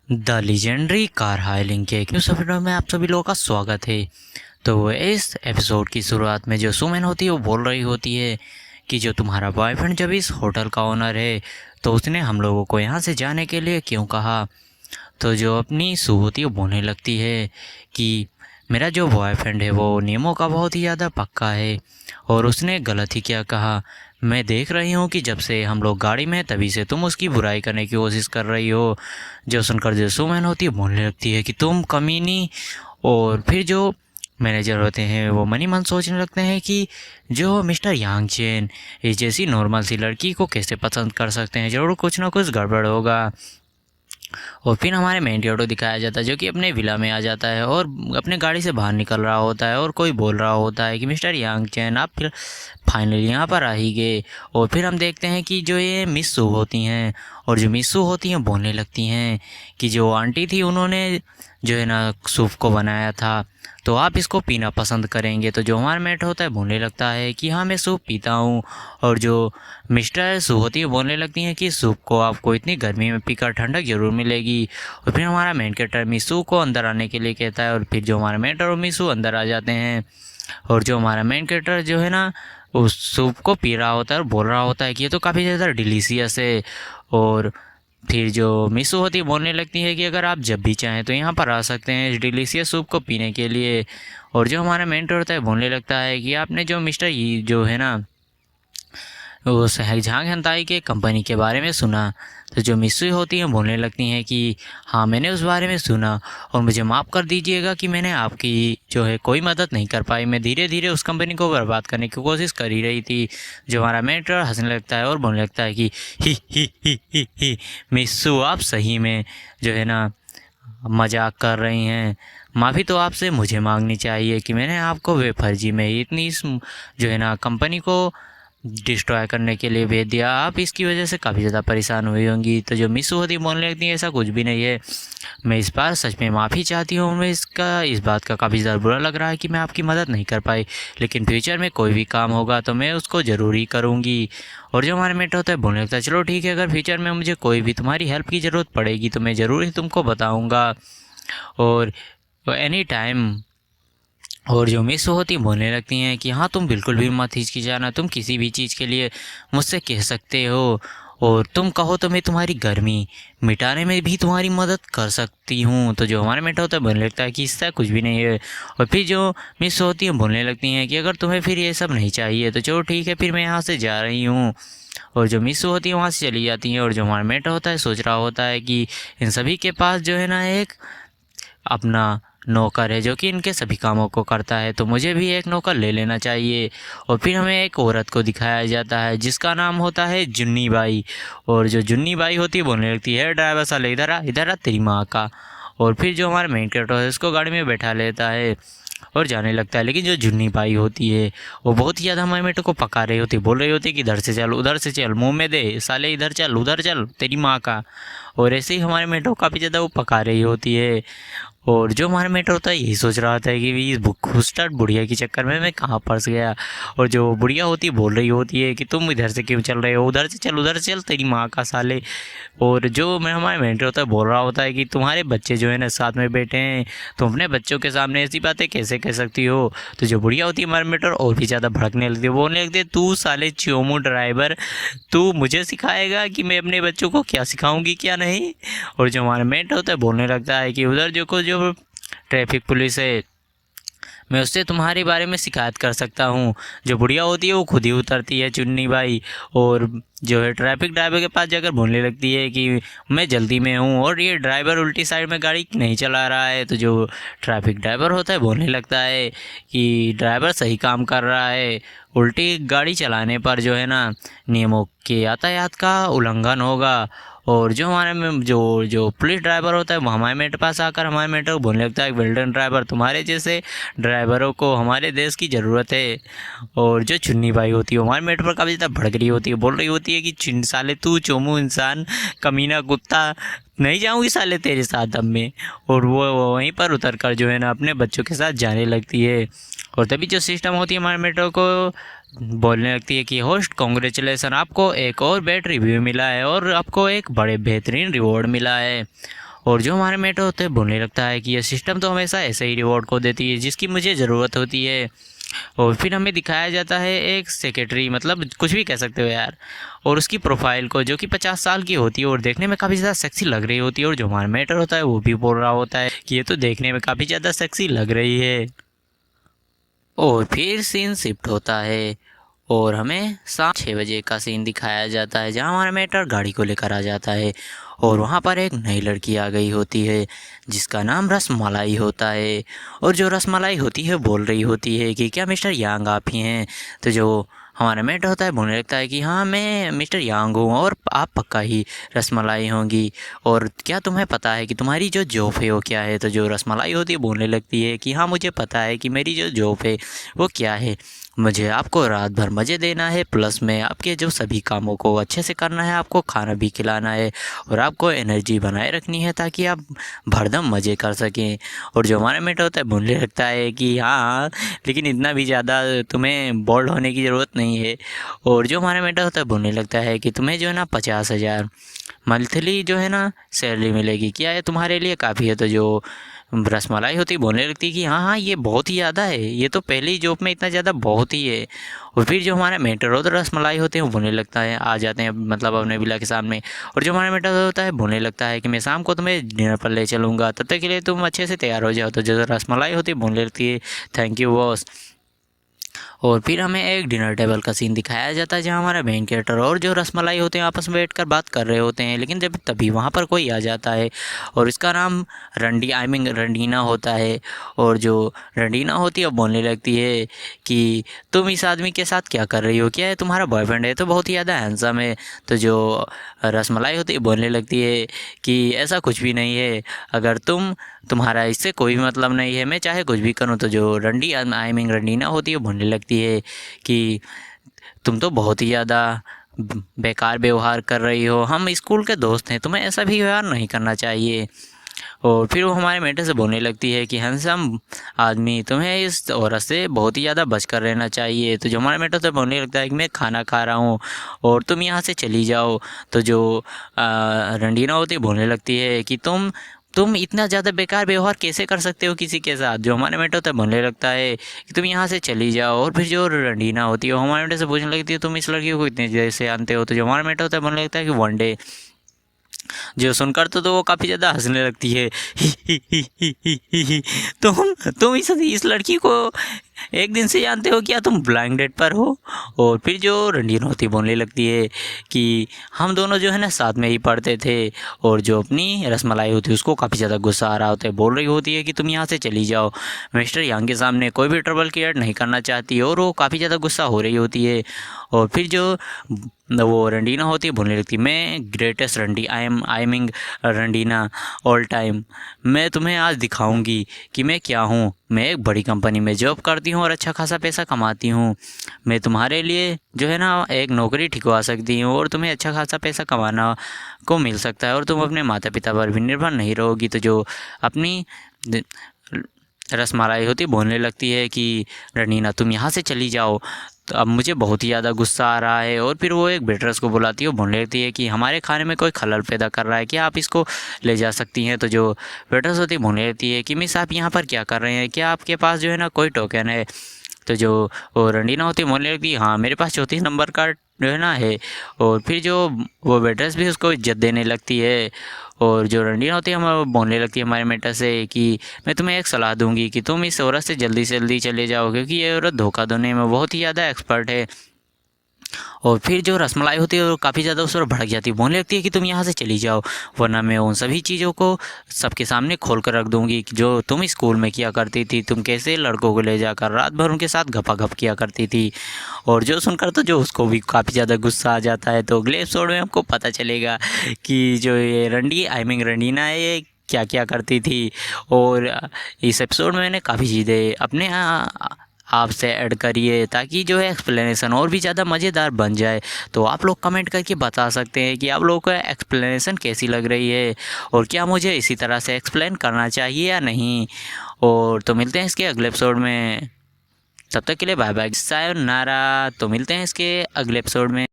The legendary car हायलिंग के एक new video में आप सभी लोगों का स्वागत है। तो इस एपिसोड की शुरुआत में जो सुमन होती है वो बोल रही होती है कि जो तुम्हारा बॉयफ्रेंड जब इस होटल का ओनर है तो उसने हम लोगों को यहाँ से जाने के लिए क्यों कहा। तो जो अपनी सू होती है वो बोलने लगती है कि मेरा जो बॉयफ्रेंड है वो नियमों का बहुत ही ज़्यादा पक्का है और उसने गलत ही क्या कहा। मैं देख रही हूँ कि जब से हम लोग गाड़ी में हैं तभी से तुम उसकी बुराई करने की कोशिश कर रही हो। जो सुनकर जो सुमन होती है बोलने लगती है कि तुम कमीनी। और फिर जो मैनेजर होते हैं वो मनी मन सोचने लगते हैं कि जो मिस्टर यांग चेन इस जैसी नॉर्मल सी लड़की को कैसे पसंद कर सकते हैं, ज़रूर कुछ ना कुछ गड़बड़ होगा। और फिर हमारे मेन हीरो दिखाया जाता है जो कि अपने विला में आ जाता है और अपने गाड़ी से बाहर निकल रहा होता है और कोई बोल रहा होता है कि मिस्टर यांग चैन आप फिर फाइनली यहाँ पर आ ही गए। और फिर हम देखते हैं कि जो ये मिस सू होती हैं और जो मिस सू होती हैं बोलने लगती हैं कि जो आंटी थी उन्होंने जो है ना सूप को बनाया था तो आप इसको पीना पसंद करेंगे। तो जो हमारा मेट होता है बोलने लगता है कि हाँ मैं सूप पीता हूँ। और जो मिस्टर सू होती है बोलने लगती हैं कि सूप को आपको इतनी गर्मी में पीकर ठंडक ज़रूर मिलेगी। और फिर हमारा मेन कैरेक्टर मिसू को अंदर आने के लिए कहता है और फिर जो हमारा मेन और मिसू अंदर आ जाते हैं। और जो हमारा मेन कैरेक्टर जो है ना उस सूप को पी रहा होता है और बोल रहा होता है कि ये तो काफ़ी ज़्यादा डिलीशियस है। और फिर जो मिसू होती है बोलने लगती है कि अगर आप जब भी चाहें तो यहाँ पर आ सकते हैं इस डिलीशियस सूप को पीने के लिए। और जो हमारा मेंटर होता है बोलने लगता है कि आपने जो मिस्टर ये जो है ना वो झांग हंताई के कंपनी के बारे में सुना। तो जो मिस्सी होती हैं बोलने लगती हैं कि हाँ मैंने उस बारे में सुना और मुझे माफ़ कर दीजिएगा कि मैंने आपकी जो है कोई मदद नहीं कर पाई, मैं धीरे धीरे उस कंपनी को बर्बाद करने की कोशिश कर ही रही थी। जो हमारा मेंटर हंसने लगता है और बोलने लगता है कि ही मिस्सू आप सही में जो है ना मजाक कर रही हैं। माफ़ी तो आपसे मुझे मांगनी चाहिए कि मैंने आपको बेफर्जी में ही इतनी जो है ना कंपनी को डिस्ट्रॉय करने के लिए भेज दिया, आप इसकी वजह से काफ़ी ज़्यादा परेशान हुई होंगी। तो जो मिस होती बोलने लगती है ऐसा कुछ भी नहीं है, मैं इस बार सच में माफ़ी चाहती हूँ, मैं इस बात का काफ़ी ज़्यादा बुरा लग रहा है कि मैं आपकी मदद नहीं कर पाई, लेकिन फ्यूचर में कोई भी काम होगा तो मैं उसको ज़रूर ही करूँगी। और जो हमारे मेट होता है बोलने लगता है चलो ठीक है, अगर फ्यूचर में मुझे कोई भी तुम्हारी हेल्प की ज़रूरत पड़ेगी तो मैं ज़रूर ही तुमको बताऊँगा और एनी टाइम। और जो मिस होती बोलने लगती हैं कि हाँ तुम बिल्कुल भी मत हिचकिचाना, तुम किसी भी चीज़ के लिए मुझसे कह सकते हो और तुम कहो तो मैं तुम्हारी गर्मी मिटाने में भी तुम्हारी मदद कर सकती हूँ। तो जो हमारा मेटा होता है बोलने लगता है कि इससे कुछ भी नहीं है। और फिर जो मिस होती हैं बोलने लगती हैं कि अगर तुम्हें फिर ये सब नहीं चाहिए तो चलो ठीक है, फिर मैं यहाँ से जा रही हूँ। और जो मिस होती है वहाँ से चली जाती हैं। और जो हमारा मेटा होता है सोच रहा होता है कि इन सभी के पास जो है ना एक अपना नौकर है जो कि इनके सभी कामों को करता है, तो मुझे भी एक नौकर ले लेना चाहिए। और फिर हमें एक औरत को दिखाया जाता है जिसका नाम होता है जुन्नी बाई। और जो जुन्नी बाई होती है बोलने लगती है ड्राइवर साले इधर आ तेरी माँ का। और फिर जो हमारा मेन कैरेक्टर है उसको गाड़ी में बैठा लेता है और जाने लगता है। लेकिन जो जुन्नी बाई होती है वो बहुत ही ज़्यादा हमारे मेटे को पका रही होती है, बोल रही होती है कि इधर से चल उधर से चल, मुंह में दे साले, इधर चल उधर चल तेरी माँ का। और ऐसे ही हमारे मेटो को काफ़ी ज़्यादा वो पका रही होती है। और जो हमारा मेटर होता है यही सोच रहा था कि इस घुसटट बुढ़िया के चक्कर में मैं कहाँ फंस गया। और जो बुढ़िया होती है बोल रही होती है कि तुम इधर से क्यों चल रहे हो, उधर से चल उधर से चल तेरी माँ का साले। और जो मैं हमारा मेंटर होता है बोल रहा होता है कि तुम्हारे बच्चे जो है ना साथ में बैठे हैं, तुम अपने बच्चों के सामने ऐसी बातें कैसे कह सकती हो। तो जो बुढ़िया होती है हमारे मेंटर और भी ज़्यादा भड़कने लगती है, बोलने लगती है तू साले चोमू ड्राइवर, तू मुझे सिखाएगा कि मैं अपने बच्चों को क्या सिखाऊंगी क्या नहीं। और जो हमारा मेंटर होता है बोलने लगता है कि उधर जो ट्रैफिक पुलिस है मैं उससे तुम्हारे बारे में शिकायत कर सकता हूँ। जो बुढ़िया होती है वो खुद ही उतरती है चुन्नी बाई और जो है ट्रैफिक ड्राइवर के पास जाकर बोलने लगती है कि मैं जल्दी में हूँ और ये ड्राइवर उल्टी साइड में गाड़ी नहीं चला रहा है। तो जो ट्रैफिक ड्राइवर होता है बोलने लगता है कि ड्राइवर सही काम कर रहा है, उल्टी गाड़ी चलाने पर जो है ना नियमों के यातायात का उल्लंघन होगा। और जो हमारे में जो पुलिस ड्राइवर होता है वो हमारे मेरे पास आकर हमारे मेटर को बोलने लगता है वेल्डन ड्राइवर, तुम्हारे जैसे ड्राइवरों को हमारे देश की ज़रूरत है। और जो चुन्नी बाई होती है हमारे मेटर पर काफ़ी ज़्यादा भड़क रही होती है, बोल रही होती है कि चिन साले तू चोमू इंसान कमीना कुत्ता, नहीं जाऊँगी साले तेरे साथ अब में। और वो वहीं पर उतर कर जो है ना अपने बच्चों के साथ जाने लगती है। और तभी जो सिस्टम होती है हमारे मेट्रो को बोलने लगती है कि होस्ट कॉन्ग्रेचुलेसन, आपको एक और बेट रिव्यू मिला है और आपको एक बड़े बेहतरीन रिवॉर्ड मिला है। और जो हमारे मेट होते हैं बोलने लगता है कि ये सिस्टम तो हमेशा ऐसे ही रिवॉर्ड को देती है जिसकी मुझे ज़रूरत होती है। और फिर हमें दिखाया जाता है एक सेक्रेटरी, मतलब कुछ भी कह सकते हो यार, और उसकी प्रोफाइल को, जो कि 50 साल की होती है और देखने में काफ़ी ज़्यादा सेक्सी लग रही होती है। और जो हमारा मैटर होता है वो भी बोल रहा होता है कि ये तो देखने में काफ़ी ज़्यादा सेक्सी लग रही है। और फिर सीन शिफ्ट होता है और हमें शाम 6 बजे का सीन दिखाया जाता है, जहाँ हमारा मैटर गाड़ी को लेकर आ जाता है और वहाँ पर एक नई लड़की आ गई होती है जिसका नाम रसमलाई होता है। और जो रसमलाई होती है बोल रही होती है कि क्या मिस्टर यांग आप ही हैं? तो जो हमारा मेट होता है बोलने लगता है कि हाँ मैं मिस्टर यांग हूँ और आप पक्का ही रसमलाई होंगी, और क्या तुम्हें पता है कि तुम्हारी जो जॉब है वो क्या है? तो जो रसमलाई होती है बोलने लगती है कि हाँ मुझे पता है कि मेरी जो जॉब है वो क्या है, मुझे आपको रात भर मज़े देना है, प्लस में आपके जो सभी कामों को अच्छे से करना है, आपको खाना भी खिलाना है और आपको एनर्जी बनाए रखनी है ताकि आप भरदम मज़े कर सकें। और जो हमारा मेट होता है बोलने लगता है कि हाँ लेकिन इतना भी ज़्यादा तुम्हें बोल्ड होने की ज़रूरत नहीं है। और जो हमारा मेट होता है बोलने लगता है कि तुम्हें जो है ना 50,000 मंथली जो है ना सैलरी मिलेगी, क्या है तुम्हारे लिए काफ़ी है? तो जो रसमलाई होती बोलने लगती कि हाँ हाँ ये बहुत ही ज़्यादा है, ये तो पहली जॉब में इतना ज़्यादा बहुत ही है। और फिर जो हमारा मेंटर होता है रसमलाई होते हैं वो बोलने लगता है, आ जाते हैं मतलब अपने विला के सामने। और जो हमारा मेंटर होता है बोलने लगता है कि मैं शाम को तुम्हें डिनर पर ले चलूँगा, तब तक के लिए तुम अच्छे से तैयार हो जाओ। तो जो रसमलाई होती है बोलने लगती है थैंक यू बॉस। और फिर हमें एक डिनर टेबल का सीन दिखाया जाता है जहाँ हमारा मेन कैरेक्टर और जो रसमलाई होते हैं आपस में बैठकर बात कर रहे होते हैं, लेकिन जब तभी वहाँ पर कोई आ जाता है और इसका नाम रंडीना होता है। और जो रंडीना होती है वो बोलने लगती है कि तुम इस आदमी के साथ क्या कर रही हो, क्या है तुम्हारा बॉयफ्रेंड है? तो बहुत ही ज़्यादा हैंडसम है। तो जो रसमलाई होती है बोलने लगती है कि ऐसा कुछ भी नहीं है, अगर तुम्हारा इससे कोई भी मतलब नहीं है, मैं चाहे कुछ भी करूँ। तो जो रंडीना होती है वो बोलने लगती है कि तुम तो बहुत ही ज़्यादा बेकार व्यवहार कर रही हो, हम स्कूल के दोस्त हैं, तुम्हें ऐसा भी व्यवहार नहीं करना चाहिए। और फिर वो हमारे मेंटर से बोलने लगती है कि हैंडसम आदमी तुम्हें इस औरत से बहुत ही ज़्यादा बच कर रहना चाहिए। तो जो हमारे मेंटर से बोलने लगता है कि मैं खाना खा रहा हूँ और तुम यहाँ से चली जाओ। तो जो रंडीना होती है बोलने लगती है कि तुम इतना ज़्यादा बेकार व्यवहार कैसे कर सकते हो किसी के साथ? जो हमारे मेंटर होता है बोलने लगता है कि तुम यहाँ से चली जाओ। और फिर जो रंडीना होती है वो हमारे मेंटर से पूछने लगती है तुम इस लड़की को इतने देर से जानते हो? तो जो हमारा मेंटर होता है बोलने लगता है कि वन डे। जो सुनकर तो वो काफ़ी ज़्यादा हंसने लगती है ही ही ही ही ही ही ही। तुम इस लड़की को एक दिन से जानते हो, क्या तुम ब्लाइंड डेट पर हो? और फिर जो रणधीर होती बोलने लगती है कि हम दोनों जो है ना साथ में ही पढ़ते थे। और जो अपनी रसमलाई होती है उसको काफ़ी ज़्यादा गुस्सा आ रहा होता है, बोल रही होती है कि तुम यहाँ से चली जाओ, मिस्टर यांग के सामने कोई भी ट्रबल क्रिएट नहीं करना चाहती है। और वो काफ़ी ज़्यादा गुस्सा हो रही होती है। और फिर जो वो रंडीना होती है बोलने लगती है मैं ग्रेटेस्ट आई मीन रंडीना ऑल टाइम, मैं तुम्हें आज दिखाऊंगी कि मैं क्या हूँ। मैं एक बड़ी कंपनी में जॉब करती हूँ और अच्छा खासा पैसा कमाती हूँ। मैं तुम्हारे लिए जो है ना एक नौकरी ठिकवा सकती हूँ और तुम्हें अच्छा खासा पैसा कमाना को मिल सकता है और तुम अपने माता पिता पर भी निर्भर नहीं रहोगी। तो जो अपनी रसमलाई होती बोलने लगती है कि रनीना तुम यहाँ से चली जाओ, तो अब मुझे बहुत ही ज़्यादा गुस्सा आ रहा है। और फिर वो एक वेटरस को बुलाती है, वो बोलने लगती है कि हमारे खाने में कोई खलल पैदा कर रहा है, क्या आप इसको ले जा सकती हैं? तो जो वेटरस होती है बोलने लगती है कि मिस आप यहाँ पर क्या कर रहे हैं, क्या आपके पास जो है ना कोई टोकन है? तो जो वो रंडीना होती है बोलने लगती है हाँ मेरे पास 34 नंबर का जो है ना है। और फिर जो वो वेटर्स भी उसको इज्जत देने लगती है। और जो रंडीना होती है हमारे बोलने लगती है हमारे मेटर से कि मैं तुम्हें एक सलाह दूंगी कि तुम इस औरत से जल्दी चले जाओ, क्योंकि ये औरत धोखा देने में बहुत ही ज़्यादा एक्सपर्ट है। और फिर जो रसमलाई होती है वो काफ़ी ज़्यादा उस पर भड़क जाती है, बोलने लगती है कि तुम यहाँ से चली जाओ, वरना मैं उन सभी चीज़ों को सबके सामने खोल कर रख दूँगी जो तुम स्कूल में किया करती थी, तुम कैसे लड़कों को ले जाकर रात भर उनके साथ गपागप किया करती थी। और जो सुनकर तो जो उसको भी काफ़ी ज़्यादा गुस्सा आ जाता है। तो अगले एपिसोड में आपको पता चलेगा कि जो ये रंडीना है ये क्या क्या करती थी। और इस एपिसोड में मैंने काफ़ी चीज़ें अपने आपसे ऐड करिए ताकि जो है एक्सप्लेनेशन और भी ज़्यादा मज़ेदार बन जाए। तो आप लोग कमेंट करके बता सकते हैं कि आप लोगों को एक्सप्लेनेशन कैसी लग रही है और क्या मुझे इसी तरह से एक्सप्लेन करना चाहिए या नहीं। और तो मिलते हैं इसके अगले एपिसोड में, तब तक के लिए बाय बाय सायोनारा। तो मिलते हैं इसके अगले एपिसोड में।